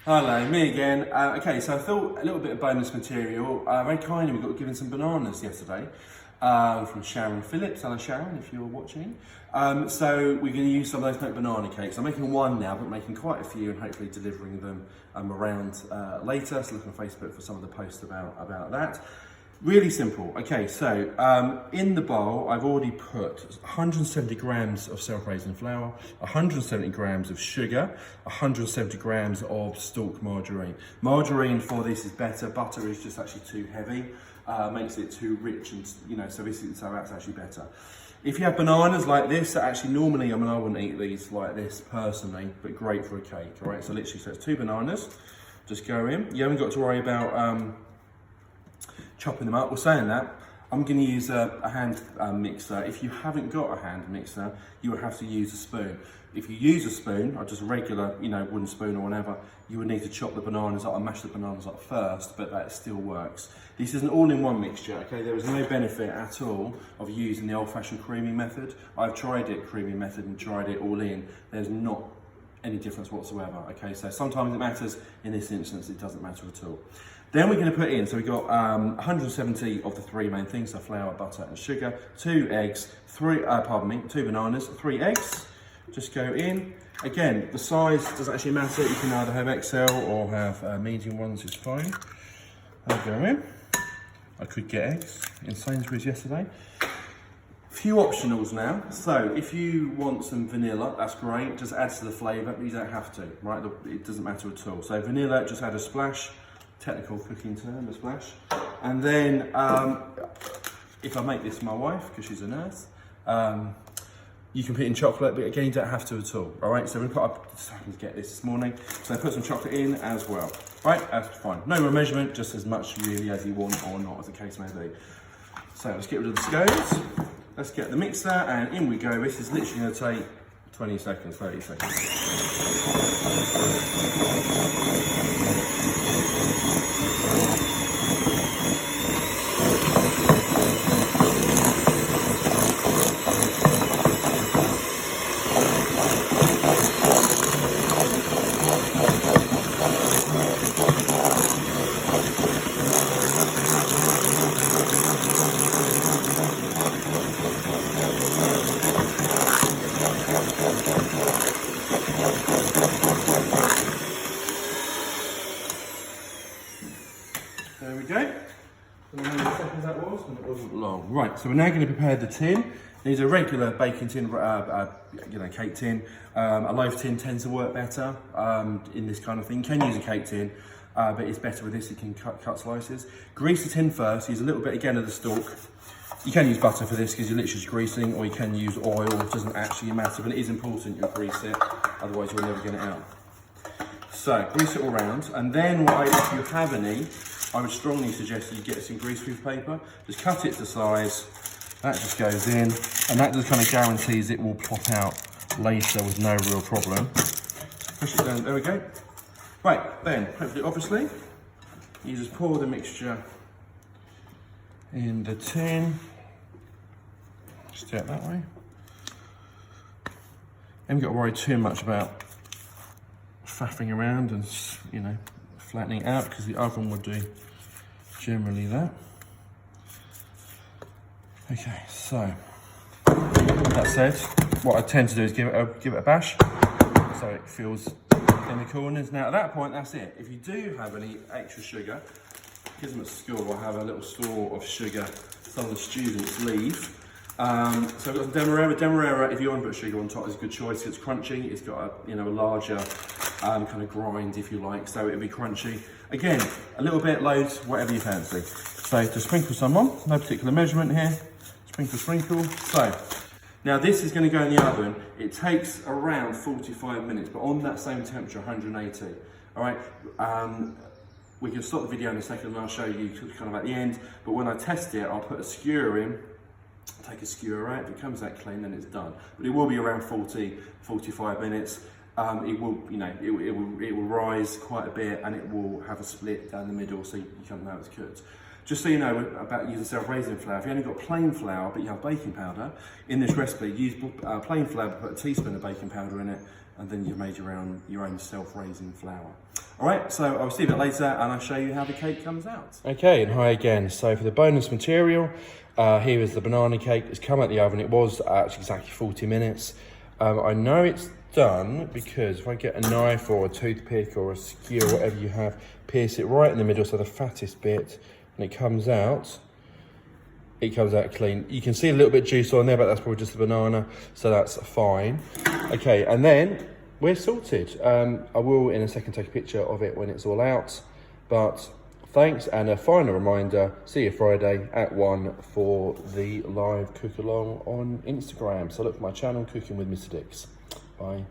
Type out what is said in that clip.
Hello, me again. Okay, so I thought a little bit of bonus material. Very kindly, we got given some bananas yesterday from Sharon Phillips. Hello, Sharon, if you're watching. So we're going to use some of those to make banana cakes. I'm making one now, but making quite a few and hopefully delivering them around later. So look on Facebook for some of the posts about that. Really simple. Okay, so in the bowl, I've already put 170 grams of self-raising flour, 170 grams of sugar, 170 grams of stalk margarine. Margarine for this is better. Butter is just actually too heavy, makes it too rich, and so that's actually better. If you have bananas like this, actually normally, I wouldn't eat these like this personally, but great for a cake. All right, so literally, so it's 2 bananas. Just go in. You haven't got to worry about chopping them up. Well, saying that, I'm going to use a hand mixer. If you haven't got a hand mixer, you would have to use a spoon. If you use a spoon, or just a regular, wooden spoon or whatever, you would need to chop the bananas up and mash the bananas up first, but that still works. This is an all-in-one mixture, okay? There is no benefit at all of using the old-fashioned creamy method. I've tried it creamy method and tried it all in. There's not any difference whatsoever, okay? So sometimes it matters, in this instance it doesn't matter at all. Then we're going to put in, so we've got 170 of the 3 main things, so flour, butter and sugar, 2 eggs, 2 bananas, 3 eggs. Just go in. Again, the size doesn't actually matter. You can either have XL or have medium ones, it's fine. I'll go in. I could get eggs in Sainsbury's yesterday. Few optionals now. So if you want some vanilla, that's great. Just adds to the flavour, but you don't have to, right? It doesn't matter at all. So vanilla, just add a splash. Technical cooking term, a splash. And then if I make this for my wife, because she's a nurse, you can put in chocolate, but again, you don't have to at all. All right, so we put up, just happened to get this morning, so I put some chocolate in as well. Right, that's fine. No real measurement, just as much really as you want or not, as the case may be. So let's get rid of the scones. Let's get the mixer, and in we go. This is literally going to take 20 seconds, 30 seconds. There we go. I don't know how many seconds that was, and it wasn't long. Right, so we're now going to prepare the tin. These are regular baking tin, cake tin. A loaf tin tends to work better in this kind of thing. You can use a cake tin, but it's better with this. You can cut slices. Grease the tin first. Use a little bit again of the stalk. You can use butter for this because you're literally just greasing, or you can use oil. It doesn't actually matter, but it is important you grease it. Otherwise, you'll never get it out. So grease it all around, and then if you have any, I would strongly suggest you get some greaseproof paper. Just cut it to size. That just goes in, and that just kind of guarantees it will pop out later with no real problem. Push it down. There we go. Right, then hopefully, obviously, you just pour the mixture in the tin. Just do it that way. Haven't got to worry too much about faffing around and flattening out, because the oven will do generally that. Okay, so that said, what I tend to do is give it a bash so it fills in the corners. Now at that point, that's it. If you do have any extra sugar, because I'm at school, I have a little store of sugar some of the students leave. So we've got Demerara. Demerara, if you want to put sugar on top, is a good choice. It's crunchy. It's got a larger kind of grind, if you like, so it'll be crunchy. Again, a little bit, loads, whatever you fancy. So to sprinkle some on, no particular measurement here. Sprinkle. So now this is going to go in the oven. It takes around 45 minutes, but on that same temperature, 180. All right. We can stop the video in a second and I'll show you kind of at the end. But when I test it, I'll put a skewer in. Take a skewer out. If it comes that clean, then it's done. But it will be around 45 minutes. It will rise quite a bit, and it will have a split down the middle, so you can't know it's cooked. Just so you know about using self-raising flour, if you only got plain flour but you have baking powder, in this recipe use plain flour, put a teaspoon of baking powder in it, and then you've made your own self-raising flour. All right, so I'll see you a bit later and I'll show you how the cake comes out. Okay, and hi again. So for the bonus material, here is the banana cake. It's come out the oven. It was actually exactly 40 minutes. I know it's done because if I get a knife or a toothpick or a skewer, whatever you have, pierce it right in the middle, so the fattest bit, and it comes out clean. You can see a little bit of juice on there, but that's probably just the banana, so that's fine. Okay, and then we're sorted. I will in a second take a picture of it when it's all out, but thanks, and a final reminder, see you Friday at 1 for the live cook along on Instagram. So look for my channel, Cooking with Mr. Dix. Bye.